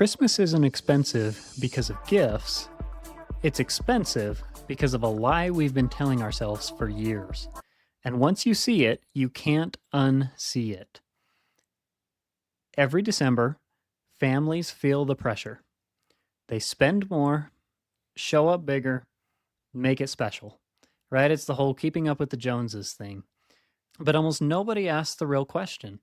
Christmas isn't expensive because of gifts. It's expensive because of a lie we've been telling ourselves for years. And once you see it, you can't unsee it. Every December, families feel the pressure. They spend more, show up bigger, make it special, right? It's the whole keeping up with the Joneses thing. But almost nobody asks the real question: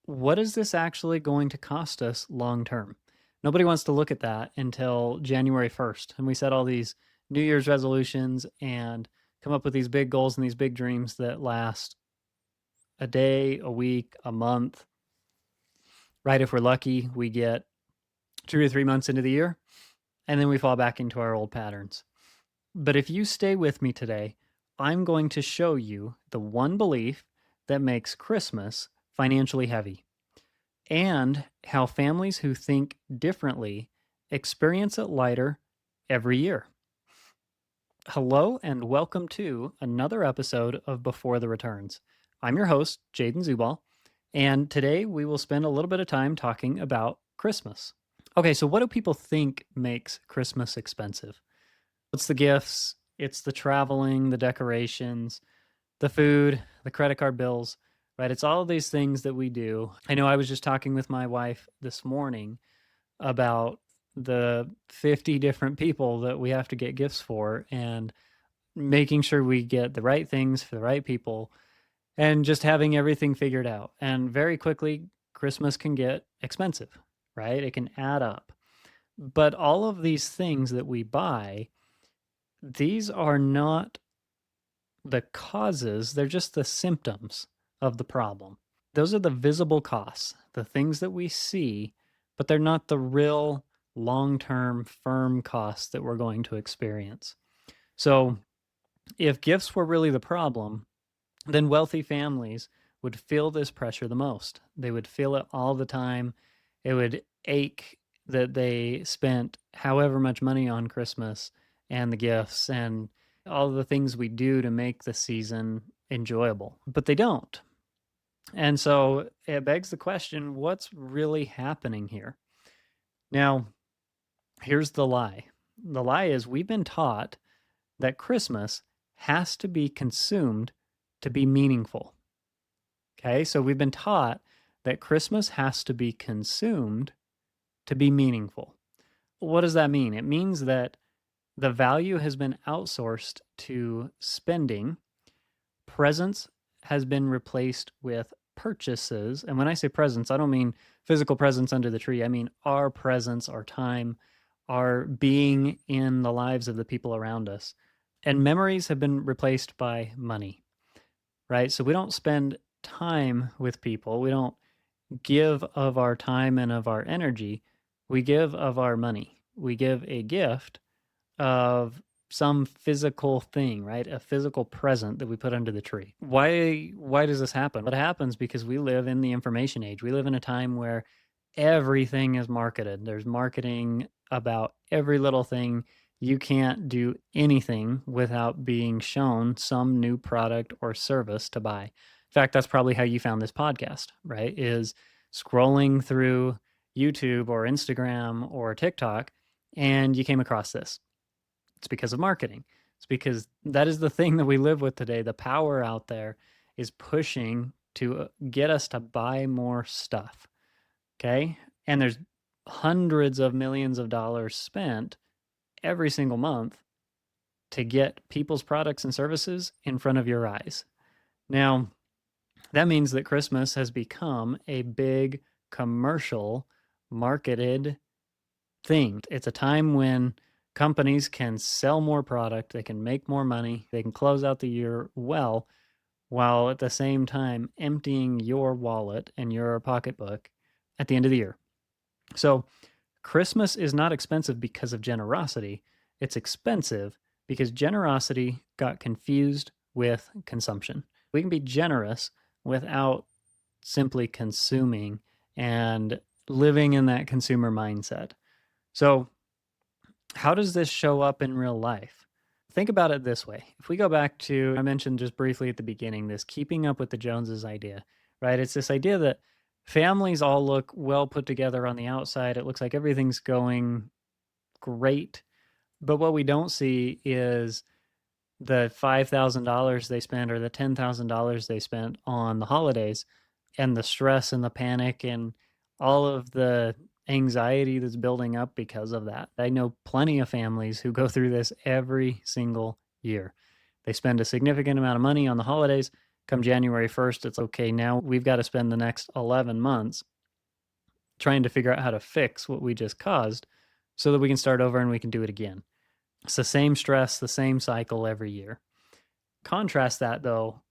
what is this actually going to cost us long term? Nobody wants to look at that until January 1st. And we set all these New Year's resolutions and come up with these big goals and these big dreams that last a day, a week, a month, right? If we're lucky, we get 2 or 3 months into the year, and then we fall back into our old patterns. But if you stay with me today, I'm going to show you the one belief that makes Christmas financially heavy, and how families who think differently experience it lighter every year. Hello, and welcome to another episode of Before the Returns. I'm your host, Jaden Zubal, and today we will spend a little bit of time talking about Christmas. Okay, so what do people think makes Christmas expensive? It's the gifts, it's the traveling, the decorations, the food, the credit card bills, right? It's all of these things that we do. I know I was just talking with my wife this morning about the 50 different people that we have to get gifts for and making sure we get the right things for the right people and just having everything figured out. And very quickly, Christmas can get expensive, right? It can add up. But all of these things that we buy, these are not the causes, they're just the symptoms of the problem. Those are the visible costs, the things that we see, but they're not the real long-term firm costs that we're going to experience. So if gifts were really the problem, then wealthy families would feel this pressure the most. They would feel it all the time. It would ache that they spent however much money on Christmas and the gifts and all the things we do to make the season enjoyable, but they don't. And so it begs the question, what's really happening here? Now, here's the lie. The lie is we've been taught that Christmas has to be consumed to be meaningful. Okay, so we've been taught that Christmas has to be consumed to be meaningful. What does that mean? It means that the value has been outsourced to spending. Presents has been replaced with purchases. And when I say presents, I don't mean physical presents under the tree. I mean our presence, our time, our being in the lives of the people around us. And memories have been replaced by money, right? So we don't spend time with people. We don't give of our time and of our energy. We give of our money. We give a gift of some physical thing, right? A physical present that we put under the tree. Why does this happen? What happens because we live in the information age. We live in a time where everything is marketed. There's marketing about every little thing. You can't do anything without being shown some new product or service to buy. In fact, that's probably how you found this podcast, right? Is scrolling through YouTube or Instagram or TikTok and you came across this. It's because of marketing. It's because that is the thing that we live with today. The power out there is pushing to get us to buy more stuff. Okay. And there's hundreds of millions of dollars spent every single month to get people's products and services in front of your eyes. Now, that means that Christmas has become a big commercial marketed thing. It's a time when companies can sell more product, they can make more money, they can close out the year well, while at the same time emptying your wallet and your pocketbook at the end of the year. So Christmas is not expensive because of generosity. It's expensive because generosity got confused with consumption. We can be generous without simply consuming and living in that consumer mindset. So how does this show up in real life? Think about it this way. If we go back to, I mentioned just briefly at the beginning, this keeping up with the Joneses idea, right? It's this idea that Families all look well put together on the outside. It looks like everything's going great. But what we don't see is the $5,000 they spent or the $10,000 they spent on the holidays and the stress and the panic and all of the anxiety that's building up because of that. I know plenty of families who go through this every single year. They spend a significant amount of money on the holidays. Come January 1st, it's okay. Now we've got to spend the next 11 months trying to figure out how to fix what we just caused so that we can start over and we can do it again. It's the same stress, the same cycle every year. Contrast that though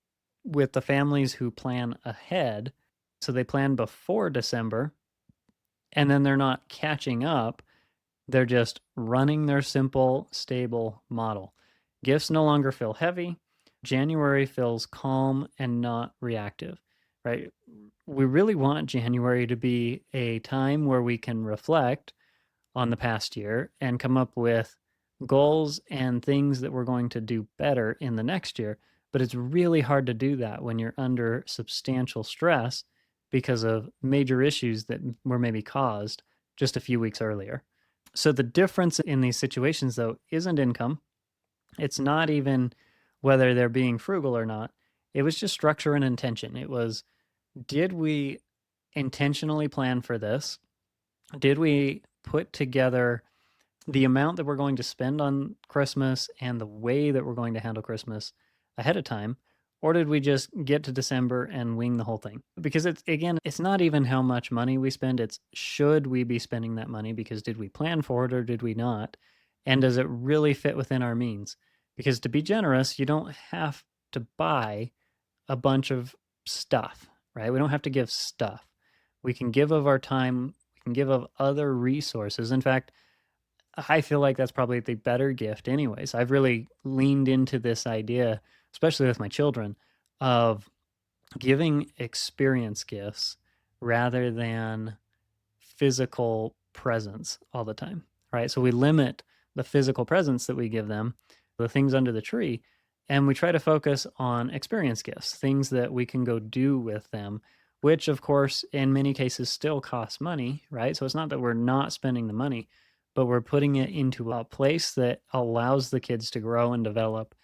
with the families who plan ahead. So they plan before December and then they're not catching up. They're just running their simple, stable model. Gifts no longer feel heavy. January feels calm and not reactive, right? We really want January to be a time where we can reflect on the past year and come up with goals and things that we're going to do better in the next year. But it's really hard to do that when you're under substantial stress because of major issues that were maybe caused just a few weeks earlier. So the difference in these situations, though, isn't income. It's not even whether they're being frugal or not. It was just structure and intention. It was, did we intentionally plan for this? Did we put together the amount that we're going to spend on Christmas and the way that we're going to handle Christmas ahead of time? Or did we just get to December and wing the whole thing? Because it's, again, it's not even how much money we spend. It's should we be spending that money? Because did we plan for it or did we not? And does it really fit within our means? Because to be generous, you don't have to buy a bunch of stuff, right? We don't have to give stuff. We can give of our time. We can give of other resources. In fact, I feel like that's probably the better gift anyways. I've really leaned into this idea, especially with my children, of giving experience gifts rather than physical presence all the time, right? So we limit the physical presence that we give them, the things under the tree, and we try to focus on experience gifts, things that we can go do with them, which of course in many cases still costs money, right? So it's not that we're not spending the money, but we're putting it into a place that allows the kids to grow and develop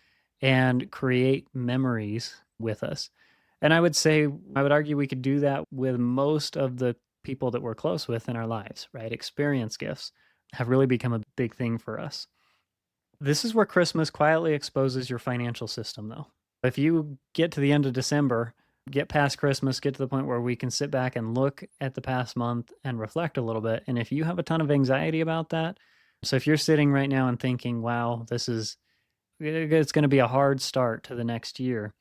and create memories with us. And I would say, I would argue we could do that with most of the people that we're close with in our lives, right? Experience gifts have really become a big thing for us. This is where Christmas quietly exposes your financial system, though. If you get to the end of December, get past Christmas, get to the point where we can sit back and look at the past month and reflect a little bit. And if you have a ton of anxiety about that, so if you're sitting right now and thinking, wow, it's going to be a hard start to the next year,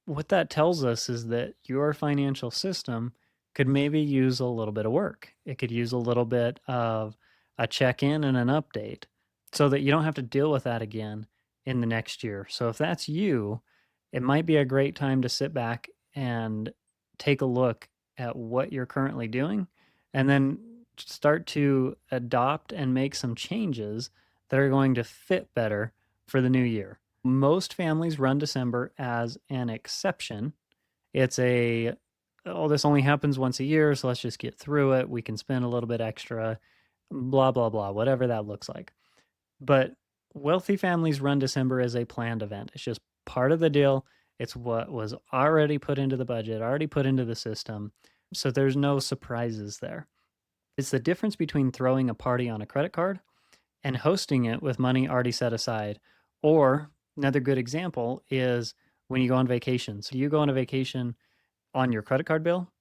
what that tells us is that your financial system could maybe use a little bit of work. It could use a little bit of a check in and an update so that you don't have to deal with that again in the next year. So if that's you, it might be a great time to sit back and take a look at what you're currently doing and then start to adopt and make some changes that are going to fit better for the new year. Most families run December as an exception. It's oh, this only happens once a year, so let's just get through it. We can spend a little bit extra, blah, blah, blah, whatever that looks like. But wealthy families run December as a planned event. It's just part of the deal. It's what was already put into the budget, already put into the system. So there's no surprises there. It's the difference between throwing a party on a credit card and hosting it with money already set aside. Or another good example is when you go on vacation. So you go on a vacation on your credit card bill,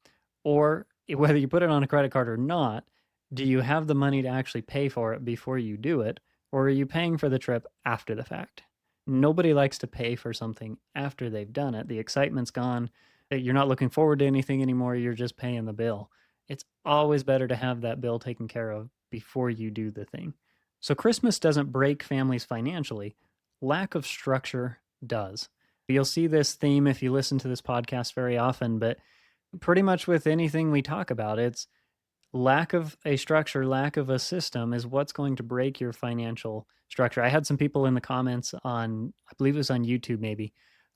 or whether you put it on a credit card or not, do you have the money to actually pay for it before you do it? Or are you paying for the trip after the fact? Nobody likes to pay for something after they've done it. The excitement's gone. You're not looking forward to anything anymore. You're just paying the bill. It's always better to have that bill taken care of before you do the thing. So Christmas doesn't break families financially. Lack of structure does. You'll see this theme if you listen to this podcast very often, but pretty much with anything we talk about, it's lack of a structure, lack of a system is what's going to break your financial structure. I had some people in the comments on, I believe it was on YouTube maybe,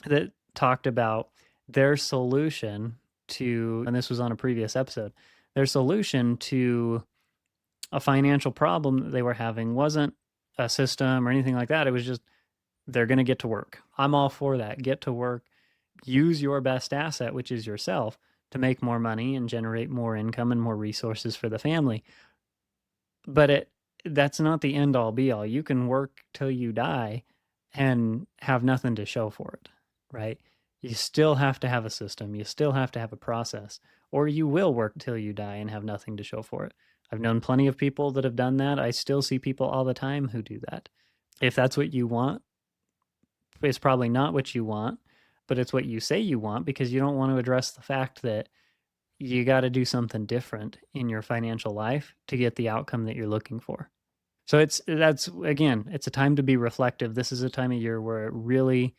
that talked about their solution to, and this was on a previous episode, their solution to a financial problem that they were having wasn't a system or anything like that. It was just, they're going to get to work. I'm all for that. Get to work, use your best asset, which is yourself, to make more money and generate more income and more resources for the family. But that's not the end all be all. You can work till you die and have nothing to show for it, right? You still have to have a system. You still have to have a process, or you will work till you die and have nothing to show for it. I've known plenty of people that have done that. I still see people all the time who do that. If that's what you want, it's probably not what you want, but it's what you say you want because you don't want to address the fact that you got to do something different in your financial life to get the outcome that you're looking for. So that's again, it's a time to be reflective. This is a time of year where it really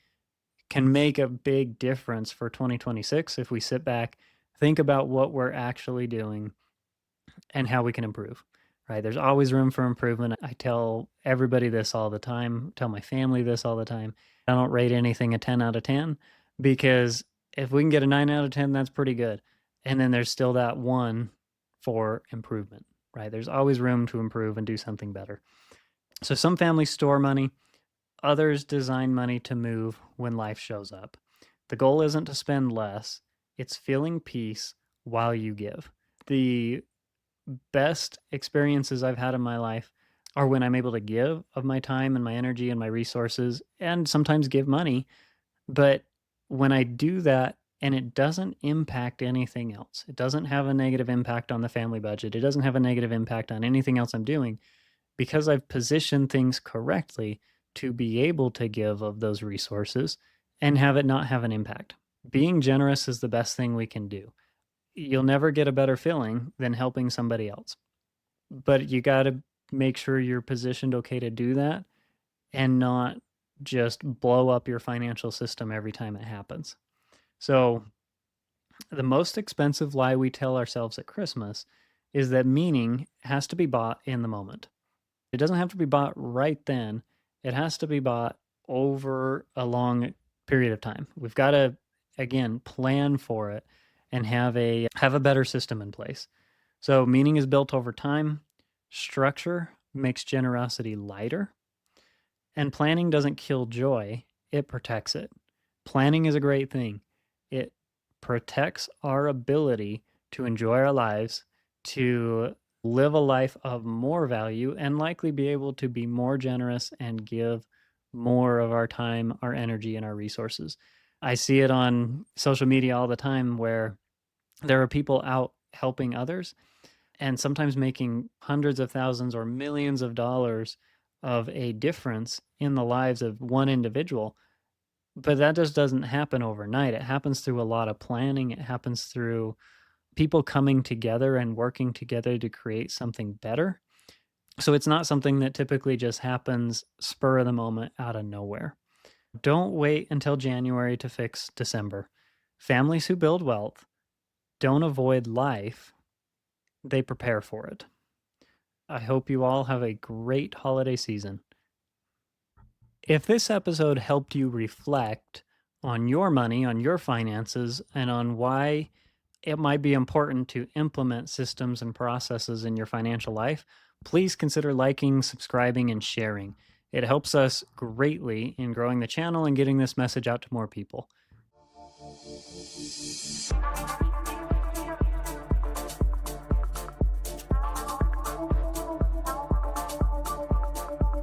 can make a big difference for 2026 if we sit back, think about what we're actually doing and how we can improve. Right? There's always room for improvement. I tell everybody this all the time, tell my family this all the time. I don't rate anything a 10 out of 10 because if we can get a 9 out of 10, that's pretty good. And then there's still that one for improvement, right? There's always room to improve and do something better. So some families store money, others design money to move when life shows up. The goal isn't to spend less, it's feeling peace while you give. The best experiences I've had in my life are when I'm able to give of my time and my energy and my resources and sometimes give money. But when I do that and it doesn't impact anything else, it doesn't have a negative impact on the family budget, it doesn't have a negative impact on anything else I'm doing, because I've positioned things correctly to be able to give of those resources and have it not have an impact. Being generous is the best thing we can do. You'll never get a better feeling than helping somebody else. But you got to make sure you're positioned okay to do that and not just blow up your financial system every time it happens. So, the most expensive lie we tell ourselves at Christmas is that meaning has to be bought in the moment. It doesn't have to be bought right then. It has to be bought over a long period of time. We've got to again plan for it and have a better system in place. So meaning is built over time. Structure makes generosity lighter. And planning doesn't kill joy, it protects it. Planning is a great thing. It protects our ability to enjoy our lives, to live a life of more value, and likely be able to be more generous and give more of our time, our energy, and our resources. I see it on social media all the time where there are people out helping others and sometimes making hundreds of thousands or millions of dollars of a difference in the lives of one individual. But that just doesn't happen overnight. It happens through a lot of planning. It happens through people coming together and working together to create something better. So it's not something that typically just happens spur of the moment out of nowhere. Don't wait until January to fix December. Families who build wealth don't avoid life, they prepare for it. I hope you all have a great holiday season. If this episode helped you reflect on your money, on your finances, and on why it might be important to implement systems and processes in your financial life, please consider liking, subscribing, and sharing. It helps us greatly in growing the channel and getting this message out to more people.